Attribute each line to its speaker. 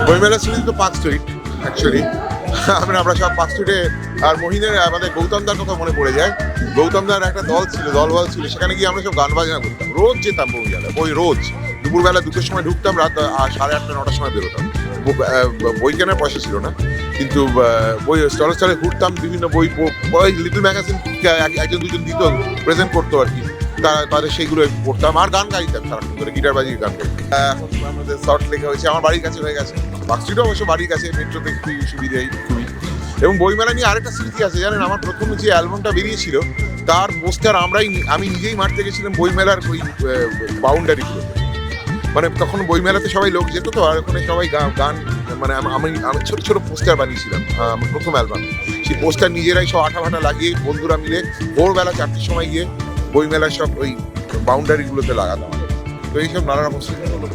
Speaker 1: বইমেলার স্মৃতি তো পার্ক স্ট্রিট অ্যাকচুয়ালি। আমরা সব পার্ক স্ট্রিটে, আর মহিনের আমাদের গৌতমদার কথা মনে পড়ে যায়। গৌতমদার একটা দল ছিল, সেখানে গিয়ে আমরা সব গান বাজনা করতাম, রোজ যেতাম বইমেলায়, রোজ দুপুরবেলা 2টোর সময় ঢুকতাম, রাত 8:30-9টার সময় বেরোতাম। বই কেনার পয়সা ছিল না, কিন্তু বই স্টলে ঘুরতাম, বিভিন্ন বই লিটল ম্যাগাজিন একজন দুজন দিত, প্রেজেন্ট করতো আর কি, তাদের সেইগুলো পড়তাম আর গান গাইতাম সারাক্ষণ করে, গিটার বাজিয়ে গান গাইতাম। এখন আমাদের শর্ট লেখা হয়েছে, আমার বাড়ির কাছে হয়ে গেছে। পার্ক স্ট্রিটও অবশ্য বাড়ির কাছে, মেট্রোতে খুবই সুবিধাই খুবই। এবং বইমেলা নিয়ে আরেকটা স্মৃতি আছে জানেন, আমার প্রথম যে অ্যালবামটা বেরিয়েছিল তার পোস্টার আমি নিজেই মারতে গেছিলাম বইমেলার ওই বাউন্ডারিগুলোতে। মানে তখন বইমেলাতে সবাই লোক যেত তো, আর ওখানে সবাই গান, মানে আমি ছোট ছোট পোস্টার বানিয়েছিলাম আমার প্রথম অ্যালবাম। সেই পোস্টার নিজেরাই সব আঠা লাগিয়ে বন্ধুরা মিলে ভোরবেলা 4টের সময় গিয়ে বইমেলার সব ওই বাউন্ডারিগুলোতে লাগাতাম। তো এইসব নানা রকম স্মৃতি হলো।